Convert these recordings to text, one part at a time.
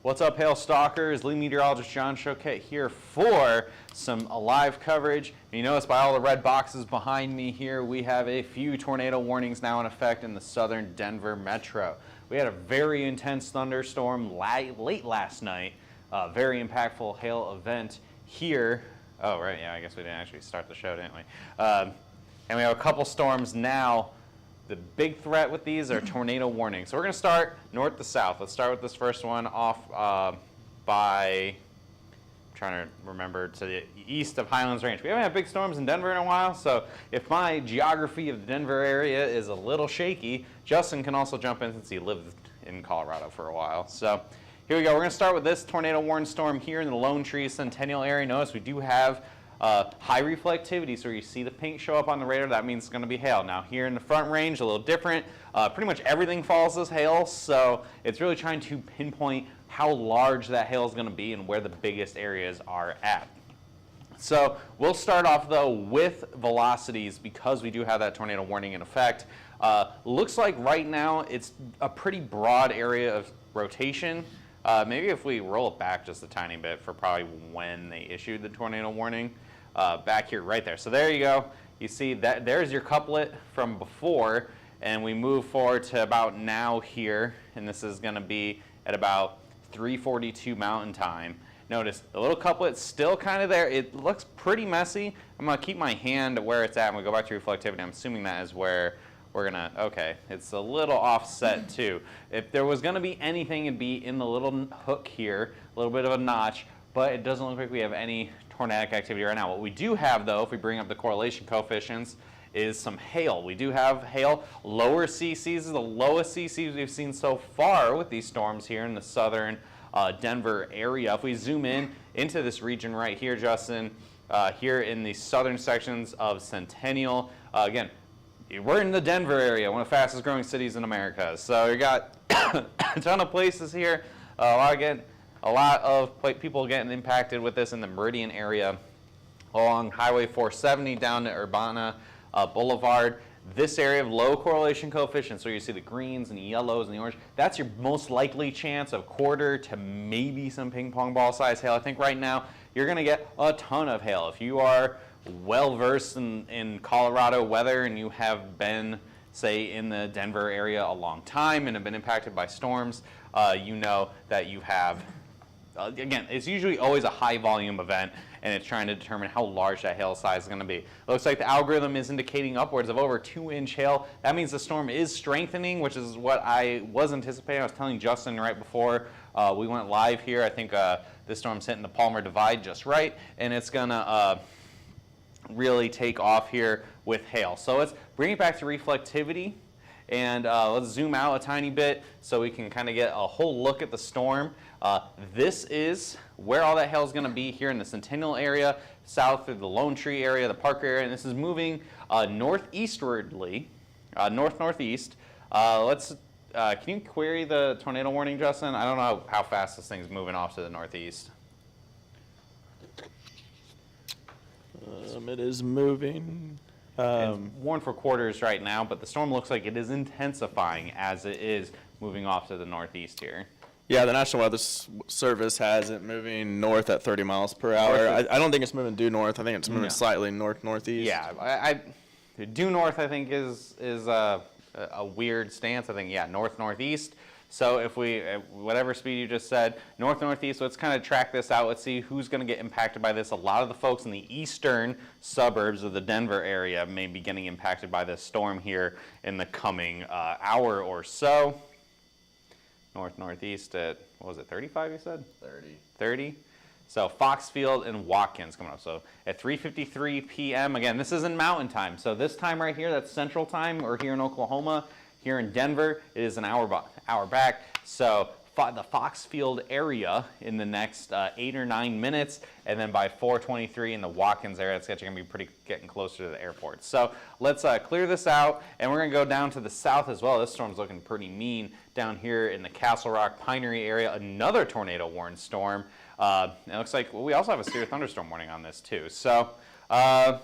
What's up, Hail Stalkers? Lead meteorologist John Choquette here for some live coverage. And you notice by all the red boxes behind me here, we have a few tornado warnings now in effect in the southern Denver metro. We had a very intense thunderstorm late last night, a very impactful hail event here. Oh, right, yeah, I guess we didn't actually start the show, didn't we? And we have a couple storms now. The big threat with these are tornado warnings. So we're going to start north to south. Let's start with this first one off by, I'm trying to remember, to the east of Highlands Range. We haven't had big storms in Denver in a while, so if my geography of the Denver area is a little shaky, Justin can also jump in since he lived in Colorado for a while. So here we go. We're going to start with this tornado warning storm here in the Lone Tree Centennial area. Notice we do have high reflectivity, so you see the pink show up on the radar, that means it's going to be hail. Now here in the Front Range, a little different. Pretty much everything falls as hail, so it's really trying to pinpoint how large that hail is going to be and where the biggest areas are at. So we'll start off though with velocities because we do have that tornado warning in effect. Looks like right now it's a pretty broad area of rotation. Maybe if we roll it back just a tiny bit for probably when they issued the tornado warning. Back here, right there. So there you go. You see that there's your couplet from before, and we move forward to about now here, and this is going to be at about 3:42 Mountain Time. Notice the little couplet's still kind of there. It looks pretty messy. I'm going to keep my hand where it's at, and we go back to reflectivity. I'm assuming that is where we're going to, okay, it's a little offset too. If there was going to be anything, it'd be in the little hook here, a little bit of a notch, but it doesn't look like we have any tornadic activity right now. What we do have though, if we bring up the correlation coefficients, is some hail. We do have hail. Lower CCs is the lowest CCs we've seen so far with these storms here in the southern Denver area. If we zoom in into this region right here, Justin, here in the southern sections of Centennial, again, we're in the Denver area, one of the fastest growing cities in America. So you got a ton of places here, a lot of people getting impacted with this in the Meridian area along Highway 470 down to Urbana Boulevard. This area of low correlation coefficient, so you see the greens and the yellows and the orange, that's your most likely chance of quarter to maybe some ping pong ball size hail. I think right now you're going to get a ton of hail. If you are well versed in Colorado weather and you have been, say, in the Denver area a long time and have been impacted by storms, you know that you have, again, it's usually always a high volume event, and it's trying to determine how large that hail size is going to be. It looks like the algorithm is indicating upwards of over 2-inch hail. That means the storm is strengthening, which is what I was anticipating. I was telling Justin right before we went live here. I think this storm's hitting the Palmer Divide just right, and it's going to really take off here with hail. So let's bring it back to reflectivity, and let's zoom out a tiny bit so we can kind of get a whole look at the storm. This is where all that hail is going to be here in the Centennial area, south through the Lone Tree area, the Parker area, and this is moving northeastwardly, north-northeast. Can you query the tornado warning, Justin? I don't know how fast this thing's moving off to the northeast. It is moving. It's warned for quarters right now, but the storm looks like it is intensifying as it is moving off to the northeast here. Yeah, the National Weather Service has it moving north at 30 miles per hour. I don't think it's moving due north. I think it's moving slightly north-northeast. Yeah, due north I think is a weird stance. I think, yeah, north-northeast. So if we, whatever speed you just said, north-northeast, let's kind of track this out. Let's see who's going to get impacted by this. A lot of the folks in the eastern suburbs of the Denver area may be getting impacted by this storm here in the coming hour or so. North-northeast at, what was it, 35 you said? 30. So Foxfield and Watkins coming up. So at 3:53 p.m., again, this isn't mountain time. So this time right here, that's central time, or here in Oklahoma. Here in Denver, it is an hour back. So the Foxfield area in the next 8 or 9 minutes, and then by 4:23 in the Watkins area, it's actually going to be getting closer to the airport. So let's clear this out, and we're going to go down to the south as well. This storm's looking pretty mean down here in the Castle Rock Pinery area. Another tornado warned storm. It looks like we also have a severe thunderstorm warning on this too. So a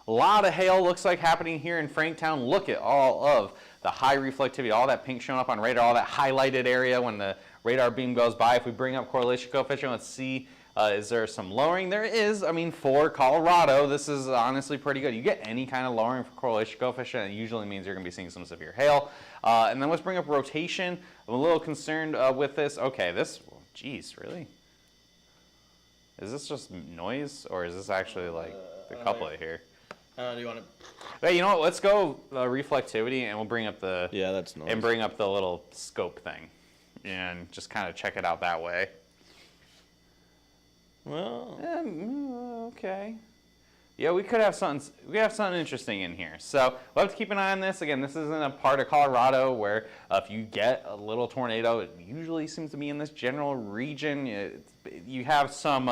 lot of hail looks like happening here in Franktown. Look at all of the high reflectivity, all that pink showing up on radar, all that highlighted area when the radar beam goes by. If we bring up correlation coefficient, let's see, is there some lowering? There is. I mean, for Colorado, this is honestly pretty good. You get any kind of lowering for correlation coefficient, it usually means you're going to be seeing some severe hail. And then let's bring up rotation. I'm a little concerned with this. Okay, this, geez, really? Is this just noise, or is this actually like the couplet here? Do you want to? Hey, you know what? Let's go reflectivity, and we'll bring up the that's noise. and bring up the little scope thing, and just kind of check it out that way. Well, okay. Yeah, we could have something. We have something interesting in here. So we'll have to keep an eye on this. Again, this isn't a part of Colorado where if you get a little tornado, it usually seems to be in this general region. You have some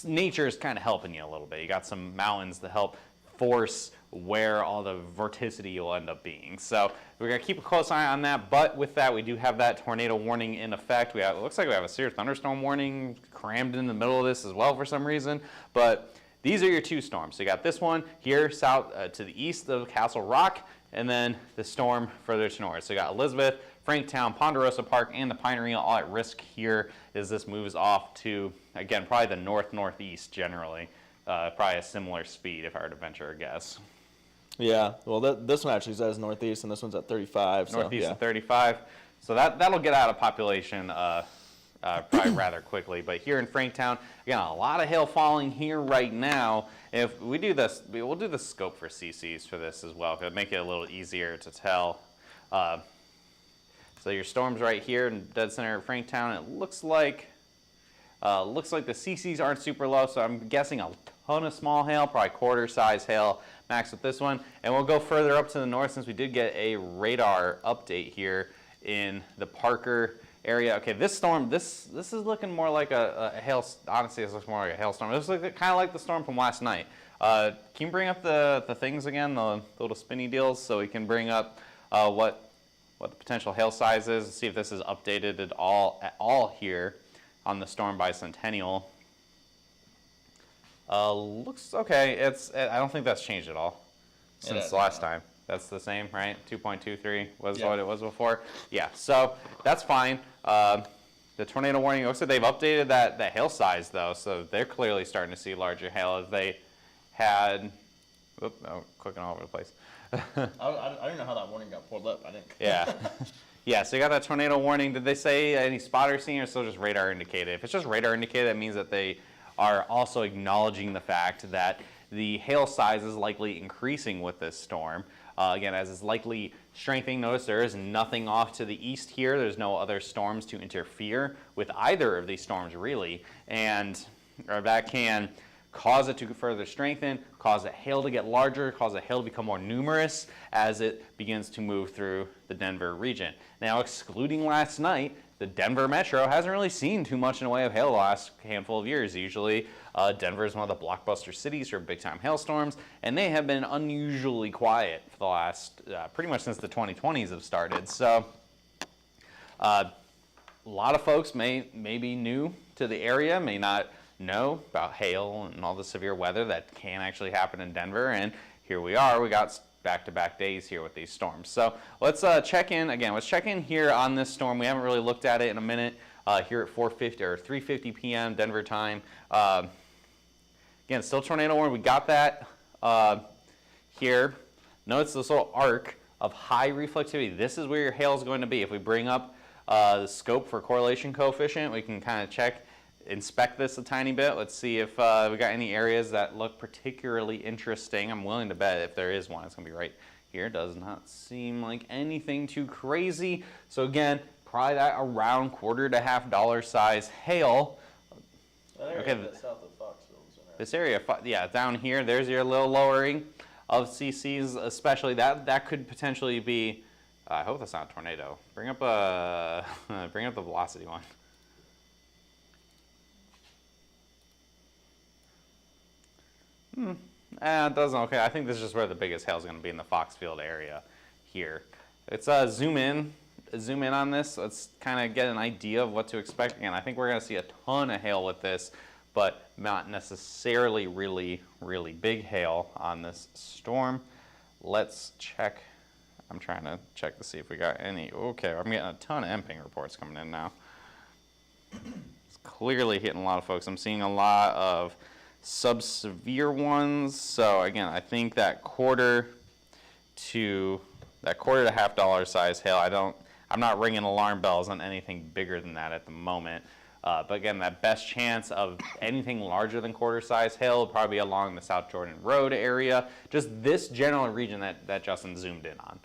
nature's kind of helping you a little bit. You got some mountains to help force where all the vorticity will end up being. So we're going to keep a close eye on that, but with that, we do have that tornado warning in effect. It looks like we have a severe thunderstorm warning crammed in the middle of this as well for some reason, but these are your two storms. So you got this one here south to the east of Castle Rock, and then the storm further to north. So you got Elizabeth, Franktown, Ponderosa Park, and the Pinery all at risk here as this moves off to, again, probably the north-northeast generally. Probably a similar speed if I were to venture a guess. Yeah, well, this one actually says northeast, and this one's at 35. Northeast so, at 35. So that'll get out of population probably rather quickly. But here in Franktown, again, a lot of hail falling here right now. If we do this, we'll do the scope for CCs for this as well, because it'll make it a little easier to tell. So your storm's right here in dead center of Franktown. It looks like the CCs aren't super low, so I'm guessing a ton of small hail, probably quarter-size hail max with this one. And we'll go further up to the north since we did get a radar update here in the Parker area. Okay, this storm, this is looking more like a hail. Honestly, this looks more like a hailstorm. This looks kind of like the storm from last night. Can you bring up the things again, the little spinny deals, so we can bring up what the potential hail size is, and see if this is updated at all here on the storm by Centennial. Looks okay. I don't think that's changed at all since last time. That's the same, right? 2.23 was what it was before. Yeah, so that's fine. The tornado warning, looks like they've updated that hail size though, so they're clearly starting to see larger hail as they had. Clicking all over the place. I don't know how that warning got pulled up. I didn't. Yeah. Yeah, so you got that tornado warning. Did they say any spotter seen, or still just radar indicated? If it's just radar indicated, that means that they are also acknowledging the fact that the hail size is likely increasing with this storm. Again, as it's likely strengthening, notice there is nothing off to the east here. There's no other storms to interfere with either of these storms, really. Or that can cause it to further strengthen, cause the hail to get larger, cause the hail to become more numerous as it begins to move through the Denver region. Now, excluding last night, the Denver metro hasn't really seen too much in the way of hail the last handful of years. Usually, Denver is one of the blockbuster cities for big-time hailstorms, and they have been unusually quiet for the last, pretty much since the 2020s have started. So, a lot of folks may be new to the area, may not know about hail and all the severe weather that can actually happen in Denver, and here we are. We got back-to-back days here with these storms. So let's check in again. Let's check in here on this storm. We haven't really looked at it in a minute. Here at 4:50 or 3:50 p.m. Denver time. Again, still tornado warning. We got that here. Notice this little arc of high reflectivity. This is where your hail is going to be. If we bring up the scope for correlation coefficient, we can kind of inspect this a tiny bit. Let's see if we got any areas that look particularly interesting. I'm willing to bet if there is one, it's going to be right here. Does not seem like anything too crazy. So again, probably that around $quarter to $half size hail. Okay, south of Foxville. This area, yeah, down here, there's your little lowering of CCs, especially that could potentially be I hope that's not a tornado. Bring up the velocity one. It doesn't. Okay, I think this is just where the biggest hail is going to be, in the Foxfield area here. Let's zoom in on this. Let's kind of get an idea of what to expect. Again, I think we're going to see a ton of hail with this, but not necessarily really big hail on this storm. Let's check. I'm trying to check to see if we got any. Okay, I'm getting a ton of MPing reports coming in now. It's clearly hitting a lot of folks. I'm seeing a lot of sub-severe ones. So again, I think that quarter to half dollar size hail, I'm not ringing alarm bells on anything bigger than that at the moment. But again, that best chance of anything larger than quarter size hail will probably be along the South Jordan Road area. Just this general region that Justin zoomed in on.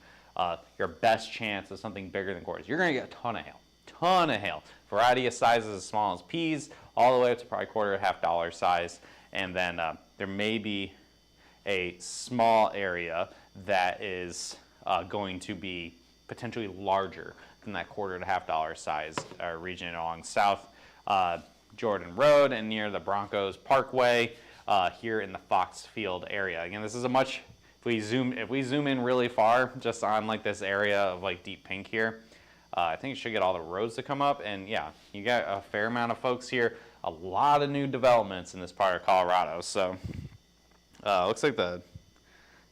Your best chance of something bigger than quarters. You're going to get a ton of hail. Variety of sizes as small as peas, all the way up to probably quarter to half dollar size. And then there may be a small area that is going to be potentially larger than that quarter to half dollar size region along South Jordan Road and near the Broncos Parkway here in the Foxfield area. Again, this is a much, if we zoom in really far just on like this area of like deep pink here, I think it should get all the roads to come up. And yeah, you got a fair amount of folks here. A lot of new developments in this part of Colorado. So looks like the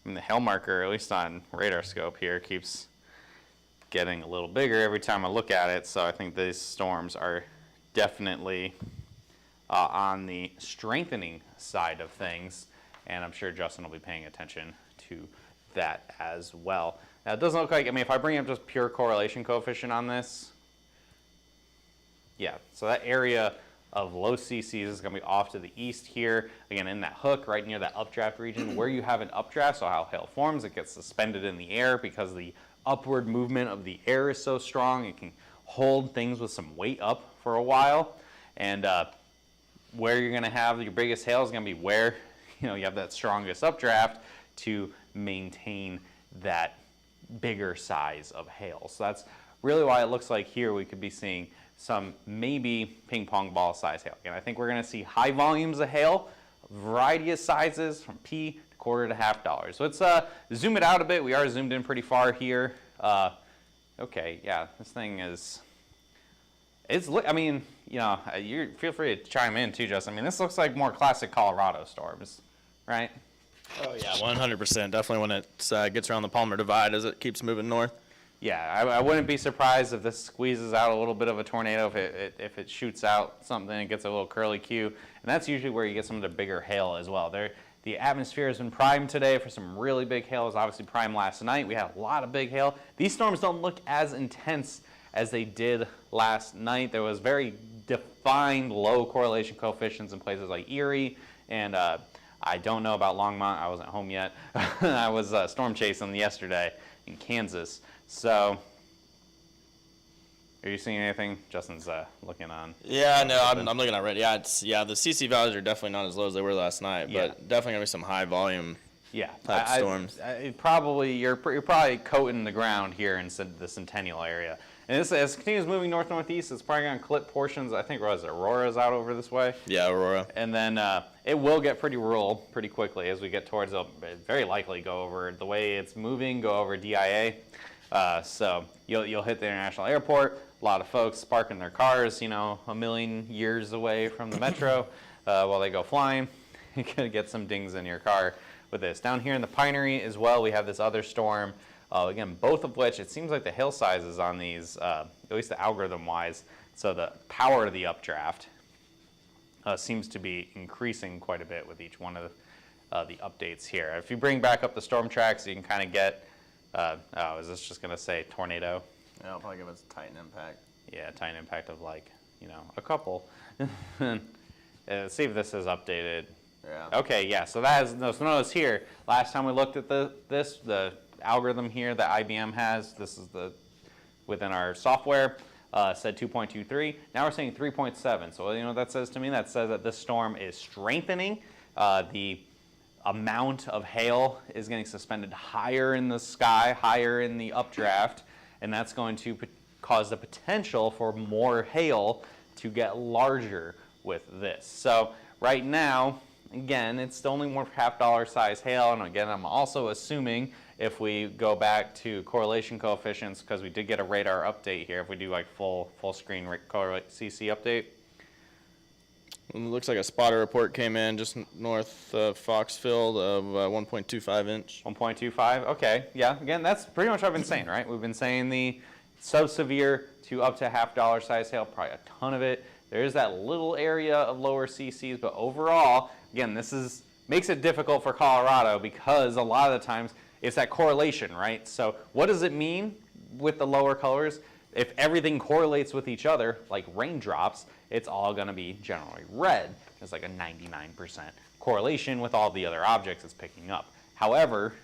hail marker, at least on radar scope here, keeps getting a little bigger every time I look at it. So I think these storms are definitely on the strengthening side of things. And I'm sure Justin will be paying attention to that as well. Now it doesn't look like, if I bring up just pure correlation coefficient on this, yeah, so that area of low CCs is going to be off to the east here. Again, in that hook, right near that updraft region, where you have an updraft, so how hail forms, it gets suspended in the air because the upward movement of the air is so strong. It can hold things with some weight up for a while. And where you're going to have your biggest hail is going to be where you have that strongest updraft to maintain that bigger size of hail. So that's really why it looks like here we could be seeing some maybe ping pong ball size hail. And I think we're going to see high volumes of hail, variety of sizes from P to quarter to half dollars. So let's zoom it out a bit. We are zoomed in pretty far here. Okay, yeah, this thing is, you feel free to chime in too, Justin. This looks like more classic Colorado storms, right? Oh yeah, 100%. Definitely when it gets around the Palmer Divide as it keeps moving north. Yeah, I wouldn't be surprised if this squeezes out a little bit of a tornado, if it shoots out something and gets a little curly Q. And that's usually where you get some of the bigger hail as well. The atmosphere has been primed today for some really big hail. It was obviously primed last night. We had a lot of big hail. These storms don't look as intense as they did last night. There was very defined low correlation coefficients in places like Erie, and I don't know about Longmont. I wasn't home yet. I was storm chasing yesterday in Kansas. So, are you seeing anything? Justin's looking on. Yeah, no, I'm looking at it. Yeah, the CC values are definitely not as low as they were last night, but definitely gonna be some high volume. Yeah, type storms. You're probably coating the ground here in the Centennial area. And as it continues moving north-northeast, it's probably going to clip portions. I think Aurora's out over this way. Yeah, Aurora. And then it will get pretty rural pretty quickly as we get towards, very likely go over, the way it's moving, go over DIA. So you'll hit the international airport. A lot of folks parking their cars, a million years away from the metro while they go flying. You're going to get some dings in your car with this. Down here in the Pinery as well, we have this other storm. Again, both of which, it seems like the hail sizes on these, at least the algorithm-wise, so the power of the updraft seems to be increasing quite a bit with each one of the updates here. If you bring back up the storm tracks, you can kind of get, is this just going to say tornado? Yeah, I'll probably give us a Titan impact. Yeah, Titan impact of a couple. See if this is updated. Yeah. Okay, yeah, so that has, notice here, last time we looked at the algorithm here that IBM has, this is within our software, said 2.23. Now we're saying 3.7. So what that says to me? That says that this storm is strengthening. The amount of hail is getting suspended higher in the sky, higher in the updraft, and that's going to cause the potential for more hail to get larger with this. So right now, again, it's only more $0.50 size hail, and again, I'm also assuming if we go back to correlation coefficients, because we did get a radar update here, if we do like full screen CC update. It looks like a spotter report came in just north of Foxfield of 1.25 inch. 1.25, okay, yeah, again, that's pretty much what I've been saying, right? We've been saying the sub-severe to up to $0.50 size hail, probably a ton of it. There is that little area of lower CCs, but overall, again, this makes it difficult for Colorado because a lot of the times it's that correlation, right? So what does it mean with the lower colors? If everything correlates with each other, like raindrops, it's all going to be generally red. It's like a 99% correlation with all the other objects it's picking up. However,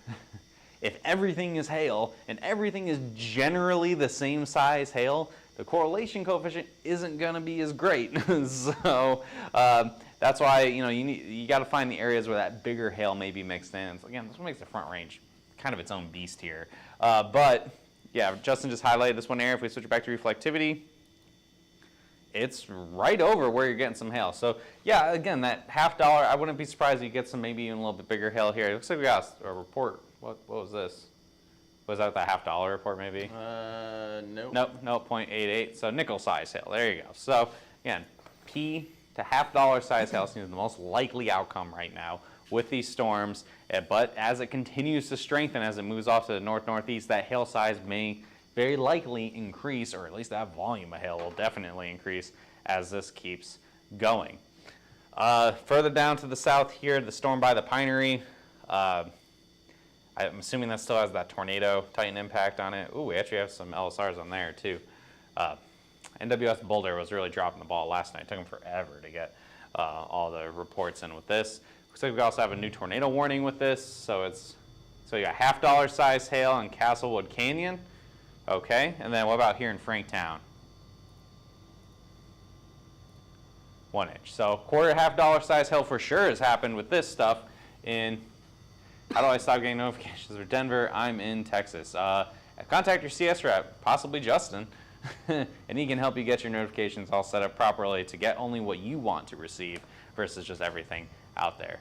if everything is hail and everything is generally the same size hail, the correlation coefficient isn't going to be as great. So that's why you got to find the areas where that bigger hail may be mixed in. So again, this what makes the Front Range kind of its own beast here. But yeah, Justin just highlighted this one area. If we switch it back to reflectivity, it's right over where you're getting some hail. So yeah, again, that $0.50, I wouldn't be surprised if you get some maybe even a little bit bigger hail here. It looks like we got a report. What was this? Was that the $0.50 report maybe? Nope. Nope, 0.88. So nickel size hail. There you go. So again, P to $0.50 size hail seems the most likely outcome right now with these storms. But as it continues to strengthen, as it moves off to the north-northeast, that hail size may very likely increase, or at least that volume of hail will definitely increase as this keeps going. Further down to the south here, the storm by the Pinery. I'm assuming that still has that tornado Titan impact on it. Ooh, we actually have some LSRs on there too. NWS Boulder was really dropping the ball last night. It took them forever to get all the reports in with this. Looks like we also have a new tornado warning with this. So you got $0.50 size hail in Castlewood Canyon. Okay, and then what about here in Franktown? 1 inch. So quarter $0.50 size hail for sure has happened with this stuff in, how do I stop getting notifications for Denver? I'm in Texas. Contact your CS rep, possibly Justin, and he can help you get your notifications all set up properly to get only what you want to receive versus just everything out there.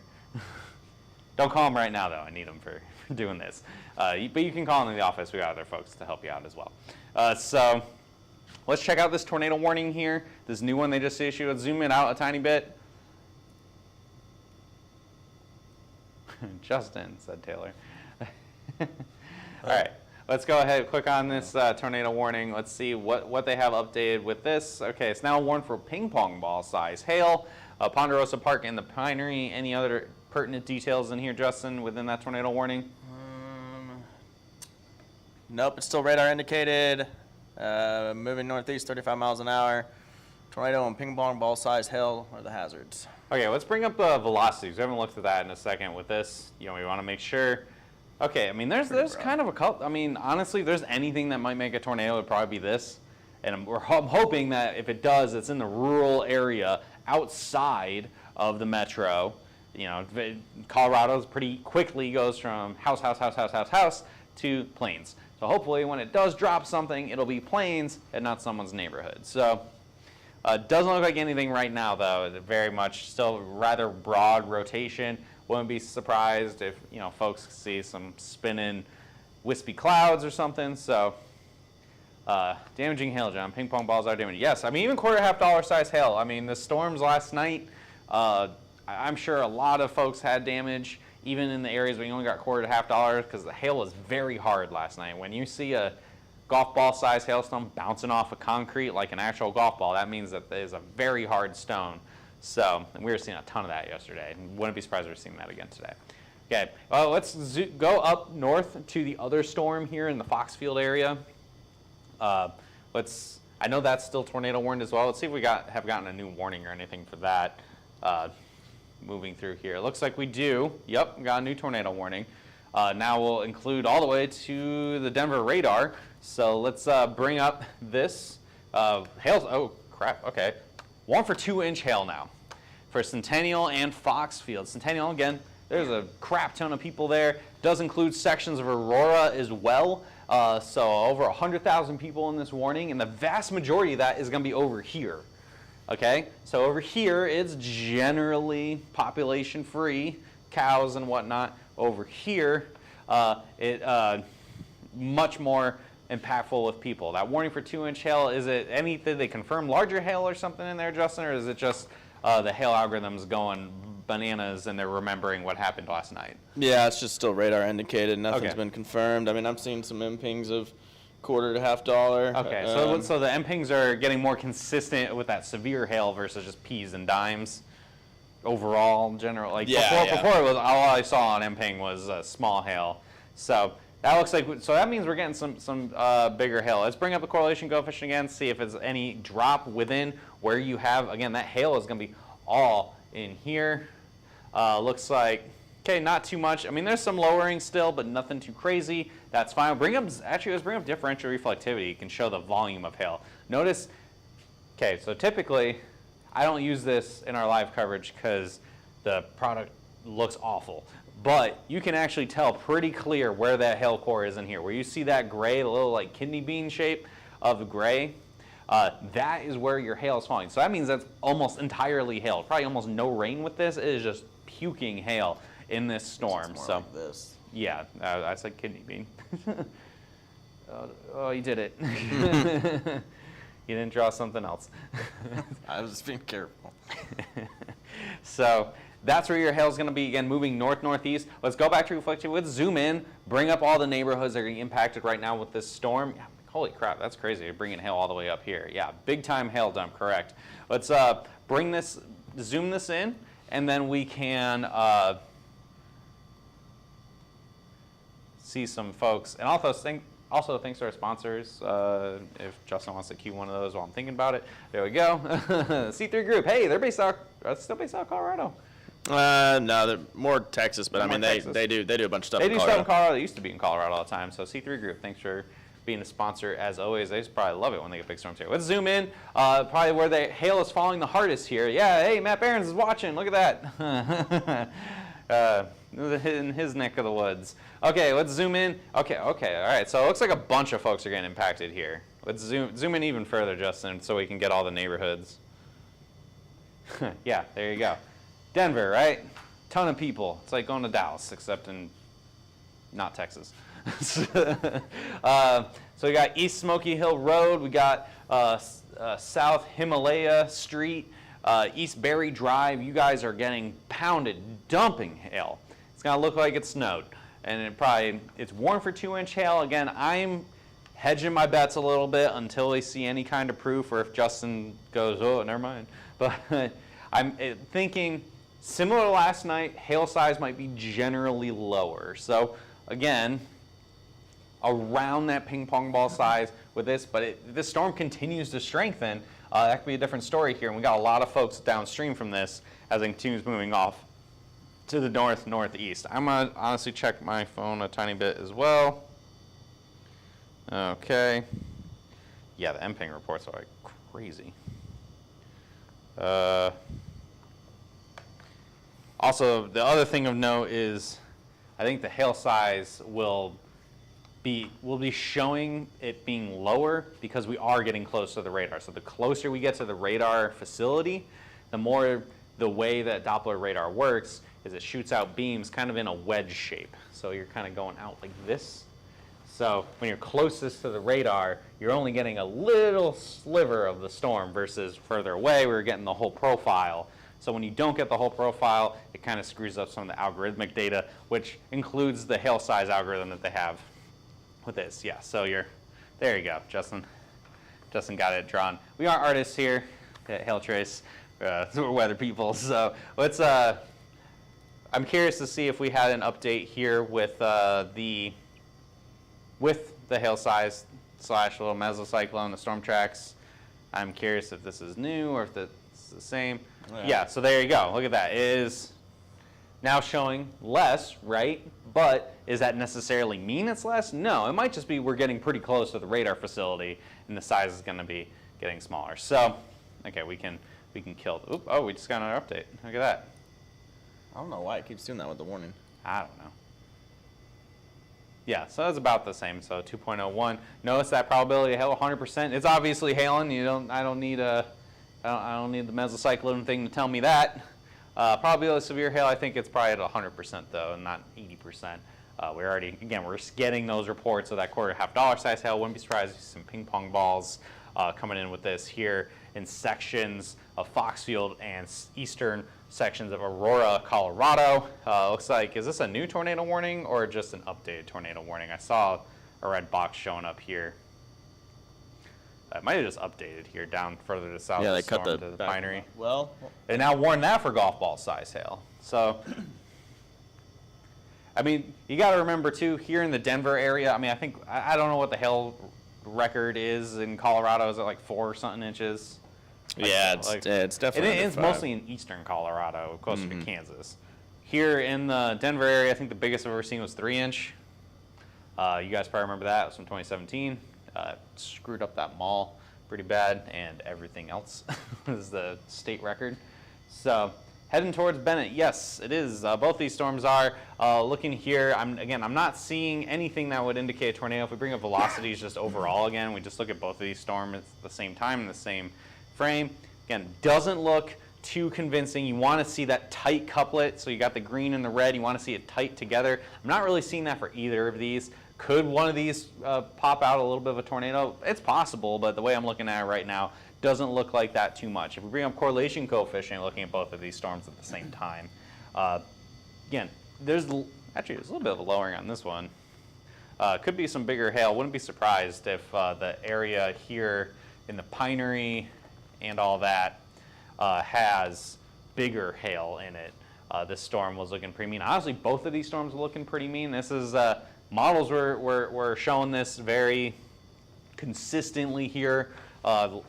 Don't call him right now, though. I need him for doing this. But you can call him in the office. We got other folks to help you out as well. So let's check out this tornado warning here. This new one they just issued. Let's zoom it out a tiny bit. Justin, said Taylor. All right. Let's go ahead and click on this tornado warning. Let's see what they have updated with this. Okay, it's now warned for ping pong ball size hail. Ponderosa Park and the Pinery. Any other pertinent details in here, Justin, within that tornado warning? Nope, it's still radar indicated. Moving northeast 35 miles an hour. Tornado and ping pong ball size hail are the hazards. Okay, let's bring up velocities. We haven't looked at that in a second with this. We want to make sure. Okay, I mean, there's kind of a couple. I mean, honestly, if there's anything that might make a tornado, it would probably be this. And I'm hoping that if it does, it's in the rural area outside of the metro. Colorado's pretty quickly goes from house to plains. So hopefully when it does drop something, it'll be plains and not someone's neighborhood. So doesn't look like anything right now, though. Very much still rather broad rotation. Wouldn't be surprised if folks see some spinning wispy clouds or something. So damaging hail, John. Ping pong balls are damaging. Yes, I mean even quarter $0.50 size hail. I mean the storms last night. I'm sure a lot of folks had damage, even in the areas where you only got quarter to $0.50, because the hail was very hard last night. When you see a golf ball size hailstone bouncing off of concrete like an actual golf ball, that means that it is a very hard stone. So we were seeing a ton of that yesterday. Wouldn't be surprised if we're seeing that again today. Okay, well, let's go up north to the other storm here in the Foxfield area. I know that's still tornado warned as well. Let's see if we have gotten a new warning or anything for that. Moving through here. It looks like we do. Yep, we got a new tornado warning. Now we'll include all the way to the Denver radar. So let's bring up this hail. Oh, crap. Okay. Warned for 2-inch hail now for Centennial and Foxfield. Centennial, again, there's a crap ton of people there. Does include sections of Aurora as well. So over 100,000 people in this warning, and the vast majority of that is going to be over here. Okay, so over here it's generally population free, cows and whatnot. Over here, much more impactful with people. That warning for 2-inch hail, is it anything they confirm larger hail or something in there, Justin, or is it just the hail algorithms going bananas and they're remembering what happened last night? Yeah, it's just still radar indicated. Nothing's Okay. been confirmed. I mean, I'm seeing some M-pings of $0.25 to $0.50. Okay, so the M-pings are getting more consistent with that severe hail versus just peas and dimes overall, general. Like before it was all I saw on M-ping was small hail. So that looks like, so that means we're getting some bigger hail. Let's bring up the correlation coefficient again, see if there's any drop within where you have, again, that hail is going to be all in here. Looks like, okay, not too much. I mean, there's some lowering still, but nothing too crazy. That's fine. Let's bring up differential reflectivity. You can show the volume of hail. Notice, okay, so typically, I don't use this in our live coverage because the product looks awful. But you can actually tell pretty clear where that hail core is in here. Where you see that gray, the little like kidney bean shape of the gray, that is where your hail is falling. So that means that's almost entirely hail. Probably almost no rain with this. It is just puking hail in this storm. It's more so like this. yeah, I said kidney bean. Oh, you did it. You didn't draw something else. I was just being careful. So that's where your hail is going to be, again, moving north-northeast. Let's go back to reflection. Let's zoom in, bring up all the neighborhoods that are getting impacted right now with this storm. Yeah, holy crap, that's crazy. You're bringing hail all the way up here. Yeah, big-time hail dump, correct. Let's zoom this in, and then we can see some folks. And also thanks to our sponsors. If Justin wants to cue one of those while I'm thinking about it. There we go. C3 Group. Hey, they're still based out of Colorado. No, they're more Texas, but I mean they do a bunch of stuff. They in do Colorado. stuff in Colorado. They used to be in Colorado all the time. So C3 Group, thanks for being a sponsor as always. They just probably love it when they get big storms here. Let's zoom in. Probably where the hail is falling the hardest here. Yeah, hey, Matt Behrens is watching. Look at that. In his neck of the woods. Okay, let's zoom in. Okay, all right. So it looks like a bunch of folks are getting impacted here. Let's zoom in even further, Justin, so we can get all the neighborhoods. Yeah, there you go. Denver, right? Ton of people. It's like going to Dallas, except in not Texas. So we got East Smoky Hill Road. We got South Himalaya Street, East Berry Drive. You guys are getting pounded, dumping hail. It's gonna look like it snowed, and it's warned for 2-inch hail. Again, I'm hedging my bets a little bit until we see any kind of proof, or if Justin goes, oh, never mind. But I'm thinking similar to last night, hail size might be generally lower. So again, around that ping pong ball size with this, but this storm continues to strengthen. That could be a different story here, and we got a lot of folks downstream from this as it continues moving off to the northeast. I'm gonna honestly check my phone a tiny bit as well. Okay. Yeah, the M-ping reports are like crazy. Also, the other thing of note is I think the hail size will be showing it being lower because we are getting close to the radar. So the closer we get to the radar facility, the more the way that Doppler radar works is it shoots out beams kind of in a wedge shape. So you're kind of going out like this. So when you're closest to the radar, you're only getting a little sliver of the storm versus further away, we're getting the whole profile. So when you don't get the whole profile, it kind of screws up some of the algorithmic data, which includes the hail size algorithm that they have with this. Yeah, so there you go, Justin. Justin got it drawn. We are artists here at Hail Trace. We're weather people. So let's, I'm curious to see if we had an update here with the hail size / little mesocyclone, the storm tracks. I'm curious if this is new or if it's the same. Yeah, so there you go. Look at that. It is now showing less, right? But does that necessarily mean it's less? No, it might just be we're getting pretty close to the radar facility and the size is going to be getting smaller. So, okay, we can kill. Oh, we just got another update. Look at that. I don't know why it keeps doing that with the warning. I don't know. Yeah, so that's about the same. So 2.01. Notice that probability of hail 100%. It's obviously hailing. I don't need the mesocyclone thing to tell me that. Probability of severe hail, I think it's probably at 100% though, and not 80%. We're getting those reports of that $250 size hail. Wouldn't be surprised to see some ping pong balls coming in with this here in sections of Foxfield and eastern sections of Aurora, Colorado. Looks like, is this a new tornado warning or just an updated tornado warning? I saw a red box showing up here. It might have just updated here down further to the south. Yeah, of they the cut storm the to the Pinery. Well, They now warn that for golf ball size hail. So, I mean, you got to remember too, here in the Denver area, I mean, I don't know what the hail record is in Colorado. Is it like 4 or something inches? yeah, it's definitely. It's under 5. mostly in eastern Colorado, closer Mm-hmm. to Kansas. Here in the Denver area, I think the biggest I've ever seen was 3 inch. You guys probably remember that. It was from 2017. Screwed up that mall pretty bad, and everything else is the state record. So heading towards Bennett, yes, it is. Both these storms are. Looking here, I'm not seeing anything that would indicate a tornado. If we bring up velocities just overall again, we just look at both of these storms at the same time in the same frame. Again, doesn't look too convincing. You want to see that tight couplet, so you got the green and the red. You want to see it tight together. I'm not really seeing that for either of these. Could one of these pop out a little bit of a tornado? It's possible, but the way I'm looking at it right now doesn't look like that too much. If we bring up correlation coefficient, looking at both of these storms at the same time, again, there's a little bit of a lowering on this one. Could be some bigger hail. Wouldn't be surprised if the area here in the Pinery and all that has bigger hail in it. This storm was looking pretty mean. Honestly, both of these storms were looking pretty mean. This is models were showing this very consistently here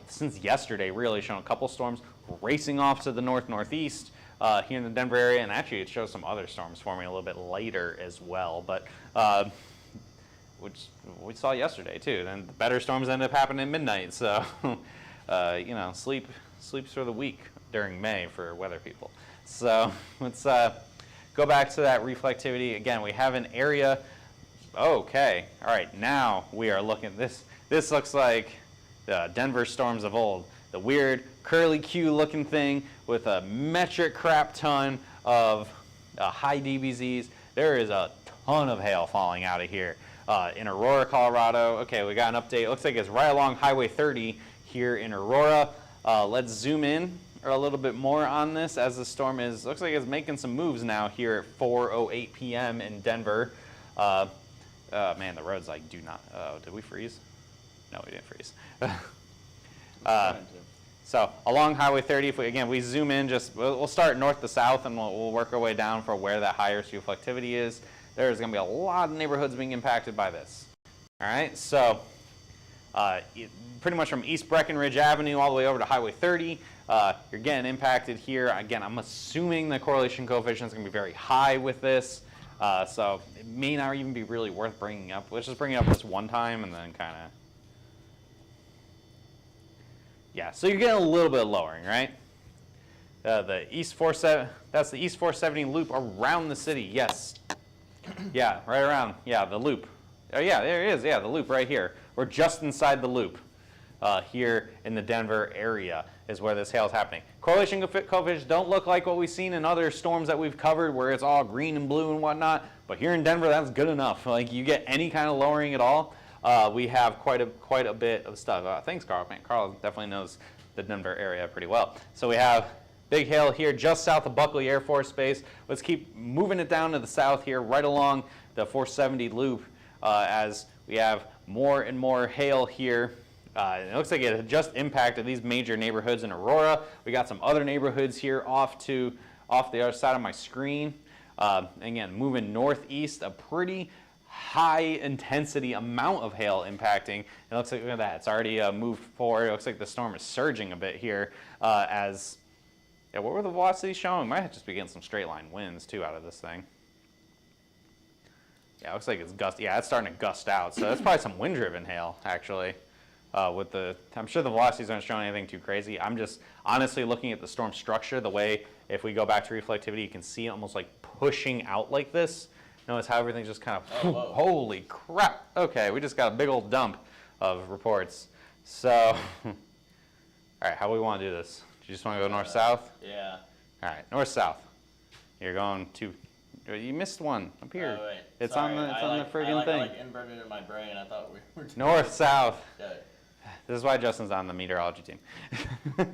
since yesterday, really showing a couple storms racing off to the northeast here in the Denver area, and actually it shows some other storms forming a little bit later as well, but which we saw yesterday too. Then the better storms ended up happening at midnight, so sleeps for the week during May for weather people. So let's go back to that reflectivity. Again, we have an area. Okay, all right, now we are looking at this. This looks like the Denver storms of old. The weird curly Q looking thing with a metric crap ton of high DBZs. There is a ton of hail falling out of here. In Aurora, Colorado, okay, we got an update. It looks like it's right along Highway 30 here in Aurora. Let's zoom in a little bit more on this as the storm looks like it's making some moves now here at 4:08 p.m. in Denver. Man, the roads like do not. Did we freeze? No, we didn't freeze. So along Highway 30, if we zoom in, we'll start north to south, and we'll work our way down for where that higher reflectivity is. There's going to be a lot of neighborhoods being impacted by this. All right, so pretty much from East Breckenridge Avenue all the way over to Highway 30, you're getting impacted here. Again, I'm assuming the correlation coefficient is going to be very high with this. So it may not even be really worth bringing up. Let's just bring it up this one time and then kind of. Yeah, so you're getting a little bit of lowering, right? The East 470, that's the East 470 loop around the city. Yes. Yeah, right around. Yeah, the loop. Oh yeah, there it is. Yeah, the loop right here. We're just inside the loop. Here in the Denver area is where this hail is happening. Correlation coefficients don't look like what we've seen in other storms that we've covered where it's all green and blue and whatnot, but here in Denver that's good enough. Like you get any kind of lowering at all, we have quite a bit of stuff. Thanks, Carl. Man, Carl definitely knows the Denver area pretty well. So we have big hail here just south of Buckley Air Force Base. Let's keep moving it down to the south here, right along the 470 loop as we have more and more hail here. It looks like it had just impacted these major neighborhoods in Aurora. We got some other neighborhoods here off the other side of my screen. Again, moving northeast, a pretty high intensity amount of hail impacting. It looks like, look at that, it's already moved forward. It looks like the storm is surging a bit here what were the velocities showing? Might just be getting some straight line winds too out of this thing. Yeah, it looks like it's it's starting to gust out. So that's probably some wind driven hail actually. I'm sure the velocities aren't showing anything too crazy. I'm just honestly looking at the storm structure, the way if we go back to reflectivity, you can see it almost like pushing out like this. It Notice how everything's just kind of, Oh, whoa. holy crap. Okay, we just got a big old dump of reports. So, all right, how do we want to do this? Do you just want to go north-south? Yeah. All right, north-south. You're going to, you missed one up here. Oh, wait. It's Sorry. on the friggin' thing. I inverted in my brain. I thought we were doing North-south. Okay. This is why Justin's on the meteorology team. All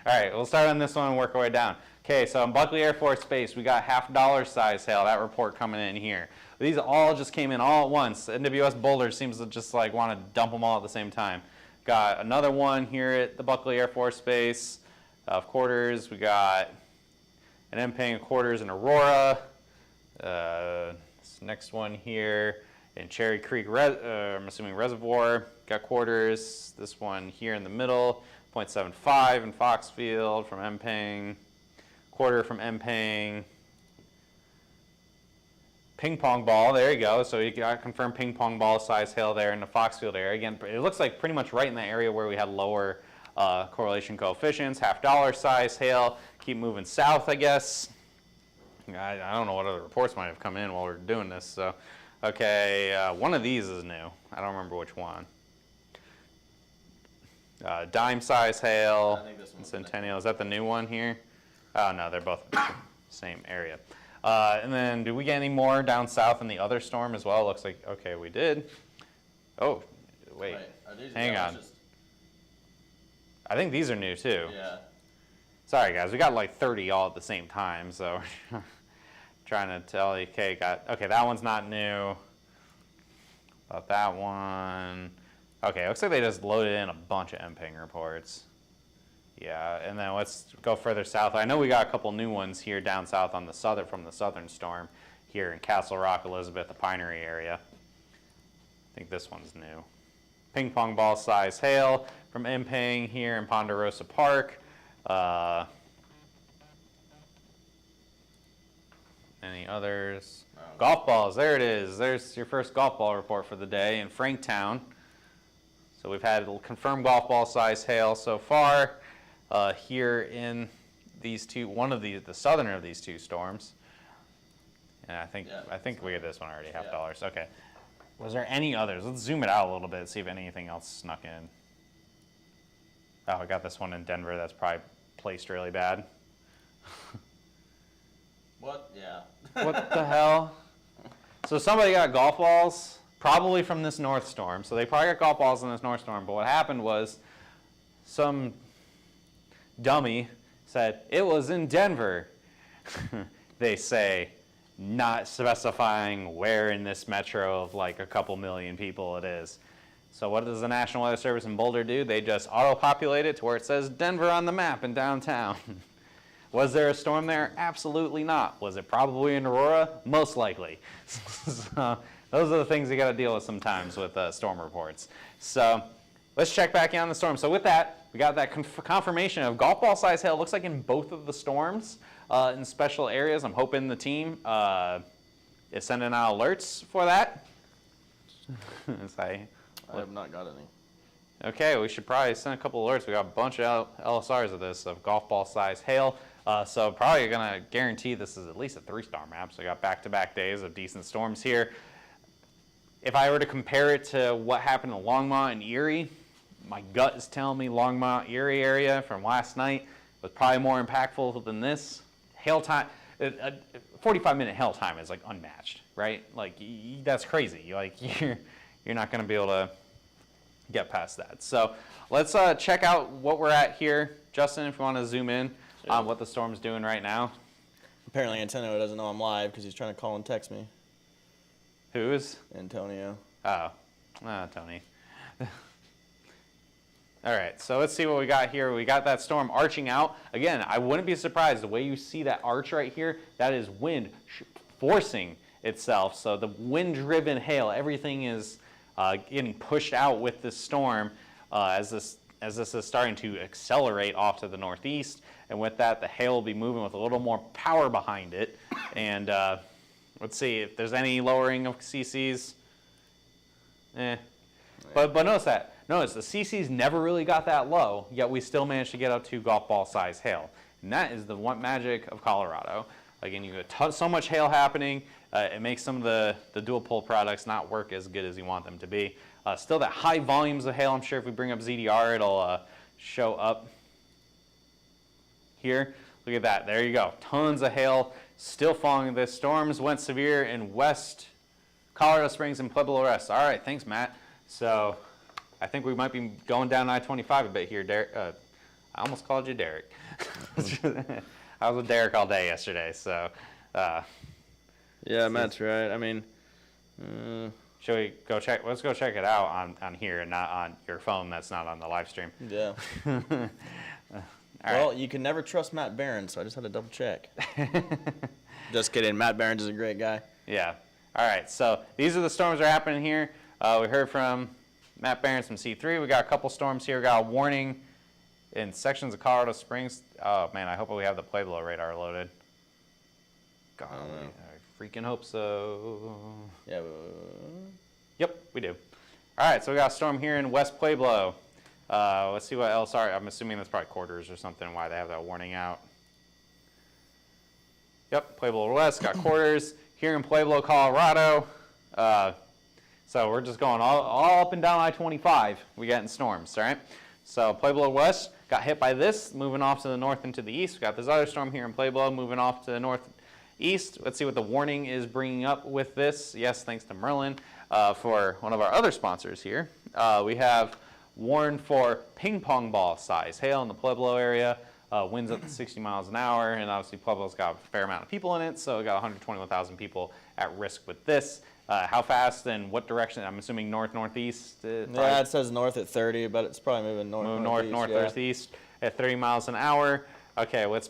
right, we'll start on this one and work our way down. Okay, so in Buckley Air Force Base, we got $50 size hail, that report coming in here. These all just came in all at once. NWS Boulder seems to just like want to dump them all at the same time. Got another one here at the Buckley Air Force Base of quarters. We got an Mpeng quarters in Aurora. This next one here in Cherry Creek, I'm assuming Reservoir, got quarters. This one here in the middle, 0.75 in Foxfield from Mpeng. Quarter from Mpeng. Ping pong ball, there you go. So you got confirmed ping pong ball size hail there in the Foxfield area. Again, it looks like pretty much right in the area where we had lower correlation coefficients. $50 size hail. Keep moving south, I guess. I don't know what other reports might have come in while we're doing this. So, okay, one of these is new. I don't remember which one. Dime size hail. I think this one's Centennial. Is that the new one here? Oh no, they're both same area. And then, did we get any more down south in the other storm as well? Looks like, okay, we did. Oh, wait, Are these hang on. just- I think these are new too. Yeah. Sorry guys, we got like 30 all at the same time, so trying to tell you, okay, that one's not new. About that one. Okay, looks like they just loaded in a bunch of Mpeng reports. Yeah, and then let's go further south. I know we got a couple new ones here down south on the from the southern storm here in Castle Rock, Elizabeth, the Pinery area. I think this one's new. Ping pong ball size hail from Mpeng here in Ponderosa Park. Any others? Golf balls, there it is. There's your first golf ball report for the day in Franktown. So we've had confirmed golf ball size hail so far. Here in these two, the southern of these two storms. And I think we get this one already, $50. Okay. Was there any others? Let's zoom it out a little bit, see if anything else snuck in. Oh, I got this one in Denver that's probably placed really bad. What? Yeah. What the hell? So somebody got golf balls, probably from this north storm. So they probably got golf balls in this north storm. But what happened was some dummy said, it was in Denver. They say, not specifying where in this metro of like a couple million people it is. So what does the National Weather Service in Boulder do? They just auto-populate it to where it says Denver on the map in downtown. Was there a storm there? Absolutely not. Was it probably in Aurora? Most likely. So those are the things you got to deal with sometimes with storm reports. So let's check back in on the storm. So with that, we got that confirmation of golf ball size hail. Looks like in both of the storms in special areas. I'm hoping the team is sending out alerts for that. I have not got any. Okay, we should probably send a couple alerts. We got a bunch of LSRs of this, of golf ball size hail. So probably going to guarantee this is at least a 3-star map. So we got back-to-back days of decent storms here. If I were to compare it to what happened in Longmont and Erie, my gut is telling me Longmont, Erie area from last night was probably more impactful than this. Hail time, 45-minute hail time is like unmatched, right? Like that's crazy. Like you're not going to be able to get past that. So let's check out what we're at here. Justin, if you want to zoom in on what the storm's doing right now. Apparently Antonio doesn't know I'm live because he's trying to call and text me. Who's? Antonio. Oh, Tony. All right, so let's see what we got here. We got that storm arching out. Again, I wouldn't be surprised the way you see that arch right here, that is wind forcing itself. So the wind-driven hail, everything is getting pushed out with this storm as this is starting to accelerate off to the northeast. And with that, the hail will be moving with a little more power behind it. And let's see if there's any lowering of CCs. But notice that. Notice the CCs never really got that low, yet we still managed to get up to golf ball size hail. And that is the one magic of Colorado. Again, you have so much hail happening, it makes some of the dual pole products not work as good as you want them to be. Still that high volumes of hail. I'm sure if we bring up ZDR, it'll show up here. Look at that. There you go. Tons of hail still falling. The storms went severe in West Colorado Springs and Pueblo West. All right, thanks, Matt. So I think we might be going down I-25 a bit here, Derek. I almost called you Derek. I was with Derek all day yesterday, so. Yeah, Matt's right. I mean, should we go check? Let's go check it out on here and not on your phone. That's not on the live stream. yeah. All Well, right. you can never trust Matt Barron, so I just had to double check. Just kidding. Matt Barron's is a great guy. Yeah. All right. So these are the storms that are happening here. We heard from Matt Barron from C3. We got a couple storms here. We got a warning in sections of Colorado Springs. Oh man, I hope we have the Pueblo radar loaded. God, I freaking hope so. Yeah. Yep, we do. All right, so we got a storm here in West Pueblo. Let's see what else. I'm assuming that's probably quarters or something, why they have that warning out. Yep, Pueblo West got quarters. Here in Pueblo, Colorado. So we're just going all up and down I-25. We getting storms, all right? So Pueblo West got hit by this, moving off to the north and to the east. We got this other storm here in Pueblo, moving off to the northeast. Let's see what the warning is bringing up with this. Yes, thanks to Merlin for one of our other sponsors here. We have warned for ping pong ball size hail in the Pueblo area. Winds up to 60 miles an hour, and obviously Pueblo's got a fair amount of people in it, so we got 121,000 people at risk with this. How fast and what direction? I'm assuming north-northeast. Yeah, it says north at 30, but it's probably moving Northeast at 30 miles an hour. Okay, let's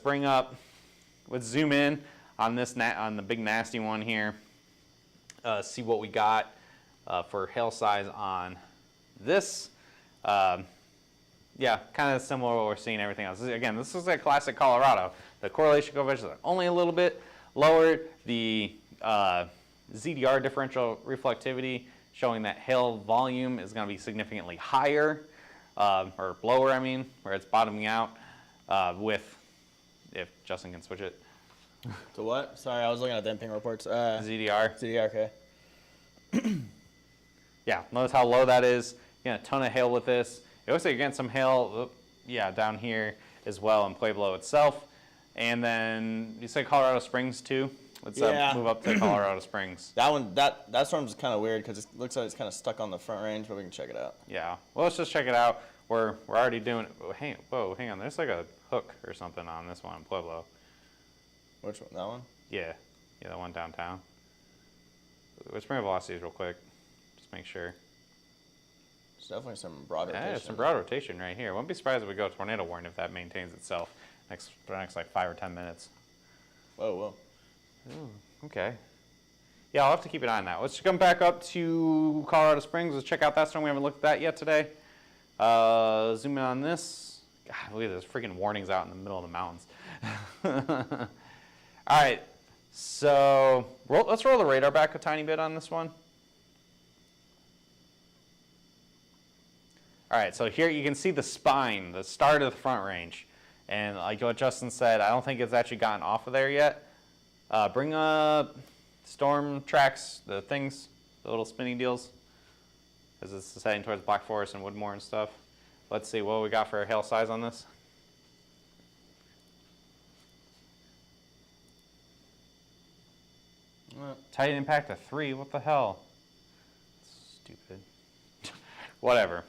zoom in on this on the big nasty one here. See what we got for hail size on this. Yeah, kind of similar to what we're seeing everything else. Again, this is like classic Colorado. The correlation coefficients are only a little bit lower. The ZDR differential reflectivity showing that hail volume is going to be significantly higher, or lower, I mean, where it's bottoming out with, if Justin can switch it. To what? Sorry, I was looking at the ping reports. ZDR. ZDR, okay. Yeah, notice how low that is. You get a ton of hail with this. It looks like you're getting some hail, yeah, down here as well in Pueblo itself. And then you say Colorado Springs too. Let's move up to Colorado Springs. That storm's kind of weird because it looks like it's kind of stuck on the front range, but we can check it out. Yeah, well, let's just check it out. We're already doing. Hang on. There's like a hook or something on this one in Pueblo. Which one? That one? Yeah, the one downtown. Let's bring up velocities real quick. Just make sure. There's definitely some broad rotation. Yeah, some broad rotation right here. Wouldn't be surprised if we go tornado warning if that maintains itself for the next like 5 or 10 minutes. Whoa. Ooh, okay. Yeah, I'll have to keep an eye on that. Let's come back up to Colorado Springs. Let's check out that storm. We haven't looked at that yet today. Zoom in on this. God, look at those freaking warnings out in the middle of the mountains. All right, so let's roll the radar back a tiny bit on this one. All right, so here you can see the spine, the start of the front range. And like what Justin said, I don't think it's actually gotten off of there yet. Bring up storm tracks, the little spinny deals, as it's heading towards Black Forest and Woodmore and stuff. Let's see what we got for hail size on this. Tight impact of 3, what the hell? Stupid. Whatever.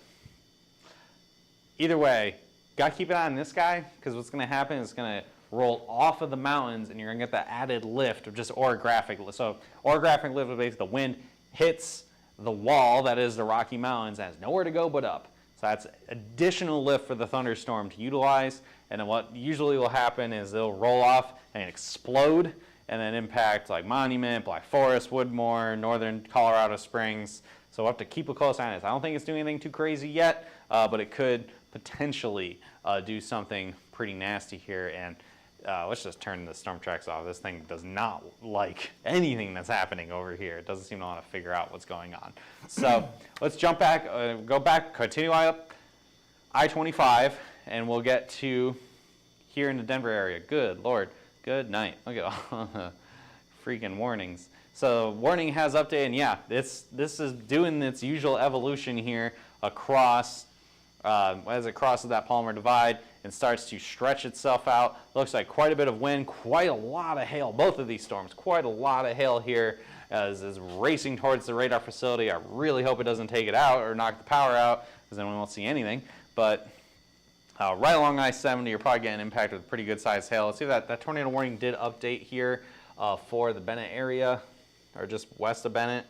Either way, gotta keep an eye on this guy, because what's gonna happen is it's gonna roll off of the mountains and you're gonna get that added lift of just orographic lift. So orographic lift is basically the wind hits the wall that is the Rocky Mountains and has nowhere to go but up. So that's additional lift for the thunderstorm to utilize. And then what usually will happen is they'll roll off and explode and then impact like Monument, Black Forest, Woodmore, northern Colorado Springs. So we'll have to keep a close eye on this. I don't think it's doing anything too crazy yet, but it could potentially do something pretty nasty here. And let's just turn the storm tracks off. This thing does not like anything that's happening over here. It doesn't seem to want to figure out what's going on. So let's jump back, go back, continue up I-25, and we'll get to here in the Denver area. Good Lord. Good night. Look at all the freaking warnings. So warning has updated, and yeah, this is doing its usual evolution here across, as it crosses that Palmer Divide and starts to stretch itself out. Looks like quite a bit of wind, quite a lot of hail. Both of these storms, quite a lot of hail here as is racing towards the radar facility. I really hope it doesn't take it out or knock the power out, because then we won't see anything. But right along I-70, you're probably getting impacted with pretty good sized hail. Let's see that tornado warning did update here for the Bennett area, or just west of Bennett.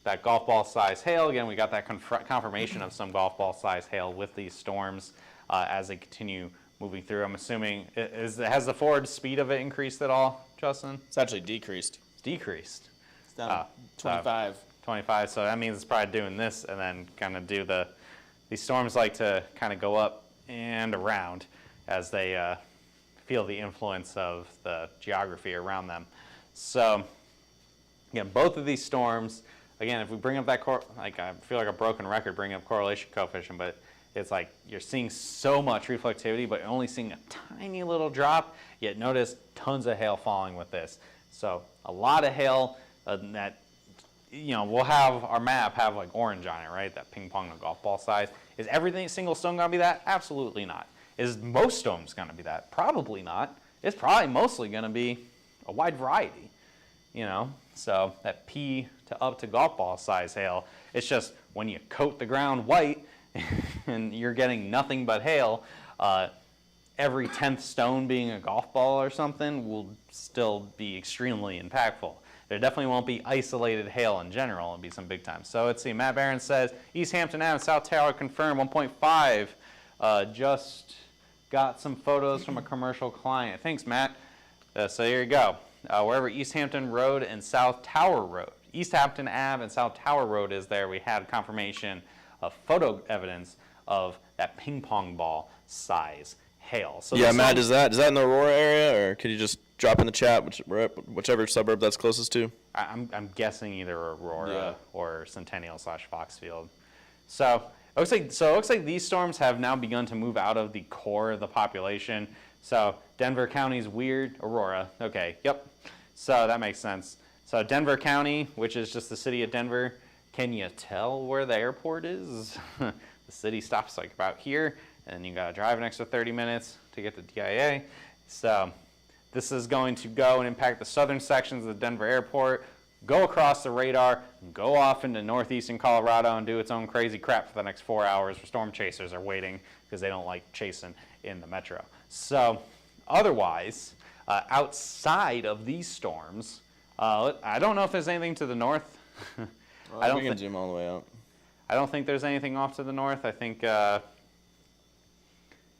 That golf ball size hail, again, we got that confirmation of some golf ball size hail with these storms as they continue moving through. I'm assuming, has the forward speed of it increased at all, Justin? It's actually decreased. It's decreased. It's down to 25. 25, so that means it's probably doing this and then kind of do these storms like to kind of go up and around as they feel the influence of the geography around them. So, again, both of these storms, again, if we bring up that, I feel like a broken record bringing up correlation coefficient, but it's like you're seeing so much reflectivity, but you're only seeing a tiny little drop, yet notice tons of hail falling with this. So a lot of hail that, you know, we'll have our map have like orange on it, right? That ping pong and golf ball size. Is everything single stone gonna be that? Absolutely not. Is most stones gonna be that? Probably not. It's probably mostly gonna be a wide variety, you know? So that P to up to golf ball size hail, it's just when you coat the ground white and you're getting nothing but hail, every 10th stone being a golf ball or something will still be extremely impactful. There definitely won't be isolated hail in general. It'll be some big time. So let's see, Matt Barron says, East Hampton Ave, South Tower confirmed 1.5. Just got some photos from a commercial client. Thanks, Matt. So here you go. Wherever East Hampton Road and South Tower Road, East Hampton Ave and South Tower Road is there, we had confirmation of photo evidence of that ping pong ball size hail. So yeah, Matt, is that in the Aurora area, or could you just drop in the chat whichever suburb that's closest to? I'm guessing either Aurora or Centennial / Foxfield. So it looks like these storms have now begun to move out of the core of the population. So Denver County's weird. Aurora, okay, yep. So that makes sense. So Denver County, which is just the city of Denver, can you tell where the airport is? The city stops like about here, and you gotta drive an extra 30 minutes to get to DIA. So this is going to go and impact the southern sections of the Denver airport, go across the radar, go off into northeastern Colorado and do its own crazy crap for the next 4 hours where storm chasers are waiting because they don't like chasing in the metro. So otherwise, outside of these storms, I don't know if there's anything to the north. Well, we can zoom all the way out. I don't think there's anything off to the north. I think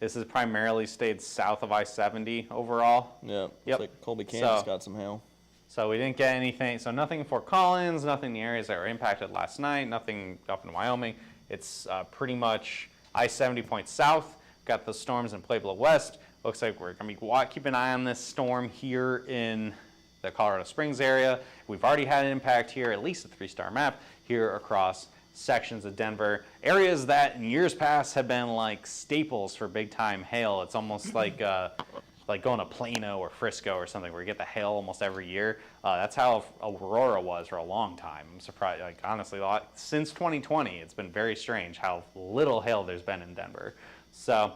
this has primarily stayed south of I-70 overall. Yeah, Yep. Looks like Colby, Kansas got some hail. So we didn't get anything. So nothing in Fort Collins, nothing in the areas that were impacted last night, nothing up in Wyoming. It's pretty much I-70 points south. Got the storms in Pueblo West. Looks like we're going to be keep an eye on this storm here in the Colorado Springs area. We've already had an impact here, at least a 3-star map, here across sections of Denver. Areas that in years past have been like staples for big time hail. It's almost like going to Plano or Frisco or something where you get the hail almost every year. That's how Aurora was for a long time. I'm surprised, like honestly, since 2020, it's been very strange how little hail there's been in Denver. So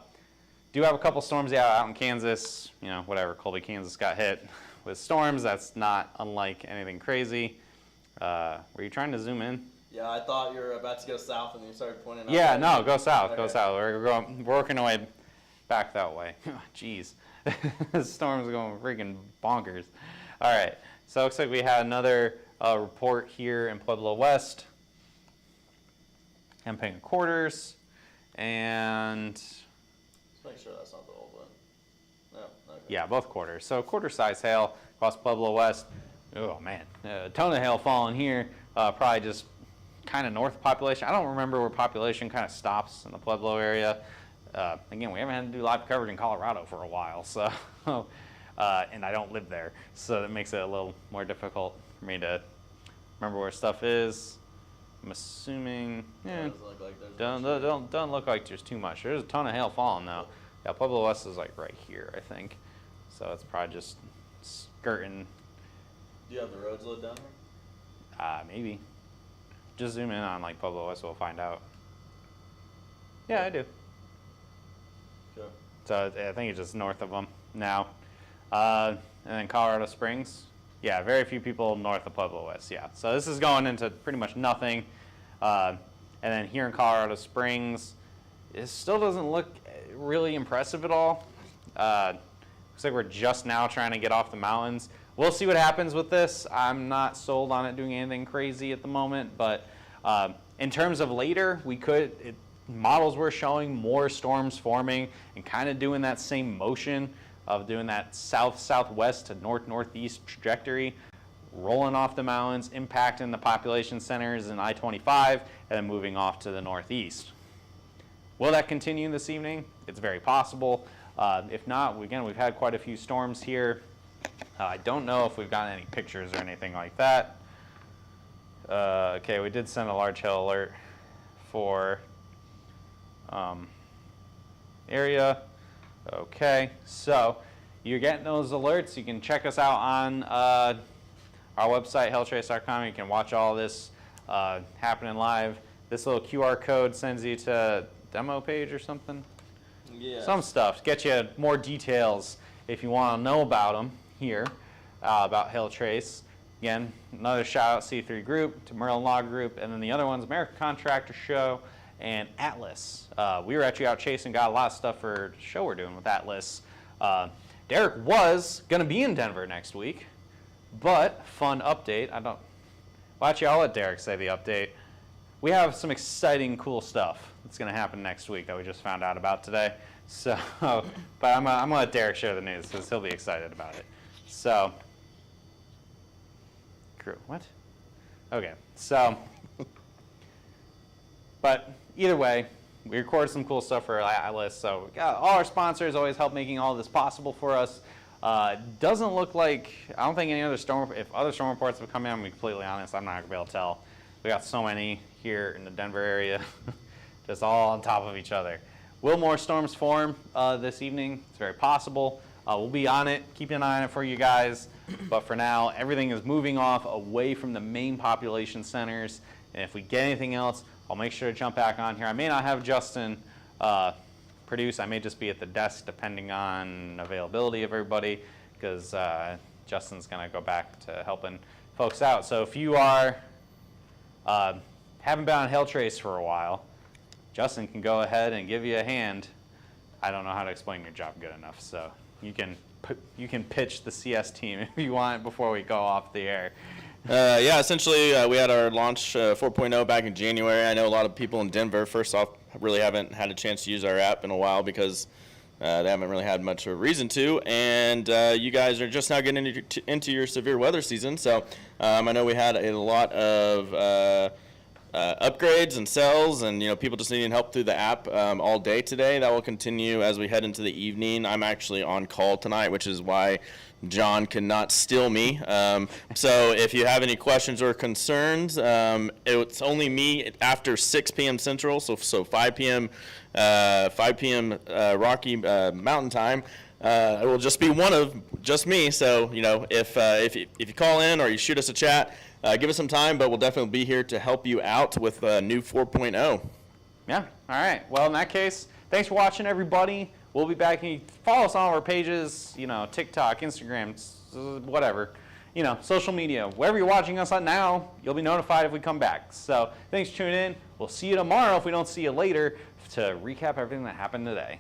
do have a couple storms out in Kansas, you know, whatever, Colby, Kansas got hit with storms. That's not unlike anything crazy. Were you trying to zoom in? Yeah, I thought you were about to go south and you started pointing out. Yeah, no, go south, Okay. go south. We're working our way back that way. Jeez, this storm's going freaking bonkers. All right, so it looks like we had another report here in Pueblo West, Hemping Quarters, and Let's make sure that's not the old one. No, okay. yeah, both quarters. So quarter size hail across Pueblo West. Oh man, a ton of hail falling here. Probably just kind of north population. I don't remember where population kind of stops in the Pueblo area. Again, we haven't had to do live coverage in Colorado for a while, so and I don't live there, so that makes it a little more difficult for me to remember where stuff is. I'm assuming, Doesn't look like there's doesn't look like there's too much. There's a ton of hail falling though. Yeah, Pueblo West is like right here, I think. So it's probably just skirting. Do you have the roads load down here? Maybe. Just zoom in on like Pueblo West, we'll find out. Yeah, I do. Sure. So I think it's just north of them now. And then Colorado Springs. Yeah, very few people north of Pueblo West, yeah. So this is going into pretty much nothing. And then here in Colorado Springs, it still doesn't look really impressive at all. Looks like we're just now trying to get off the mountains. We'll see what happens with this. I'm not sold on it doing anything crazy at the moment, but in terms of later, models were showing more storms forming and kind of doing that same motion of doing that south-southwest to north-northeast trajectory, rolling off the mountains, impacting the population centers in I-25, and then moving off to the northeast. Will that continue this evening? It's very possible. If not, again, we've had quite a few storms here. I don't know if we've gotten any pictures or anything like that. Okay, we did send a large hail alert for area. Okay, so you're getting those alerts. You can check us out on our website, hailtrace.com. You can watch all this happening live. This little QR code sends you to a demo page or something. Yeah. Some stuff. Get you more details if you want to know about them here, about Hail Trace. Again, another shout out C3 Group, to Merlin Law Group, and then the other one's American Contractor Show and Atlas. We were actually out chasing, got a lot of stuff for the show we're doing with Atlas. Derek was going to be in Denver next week, but fun update. Well, actually, I'll let Derek say the update. We have some exciting, cool stuff that's going to happen next week that we just found out about today. So, but I'm going to let Derek share the news because he'll be excited about it. So, what? Okay, so, but either way, we recorded some cool stuff for Atlas. So, we got all our sponsors always help making all this possible for us. Doesn't look like, I don't think any other if other storm reports have come in, I'm going to be completely honest, I'm not going to be able to tell. We got so many here in the Denver area, just all on top of each other. Will more storms form this evening? It's very possible. We'll be on it, keeping an eye on it for you guys. But for now, everything is moving off away from the main population centers. And if we get anything else, I'll make sure to jump back on here. I may not have Justin produce. I may just be at the desk depending on availability of everybody, because Justin's going to go back to helping folks out. So if you are haven't been on Hail Trace for a while, Justin can go ahead and give you a hand. I don't know how to explain your job good enough, so you can pitch the CS team if you want before we go off the air. Yeah, essentially we had our launch 4.0 back in January. I know a lot of people in Denver, first off, really haven't had a chance to use our app in a while because they haven't really had much of a reason to. And you guys are just now getting into your severe weather season. So I know we had a lot of upgrades and sells, and people just needing help through the app all day today. That will continue as we head into the evening. I'm actually on call tonight, which is why John cannot steal me. So if you have any questions or concerns, it's only me after 6 p.m. Central, so 5 p.m. Rocky Mountain Time. It will just be just me. So if you call in or you shoot us a chat, give us some time, but we'll definitely be here to help you out with new 4.0. Yeah, all right. Well, in that case, thanks for watching, everybody. We'll be back. You follow us on our pages, TikTok, Instagram, whatever, social media. Wherever you're watching us on now, you'll be notified if we come back. So thanks for tuning in. We'll see you tomorrow if we don't see you later to recap everything that happened today.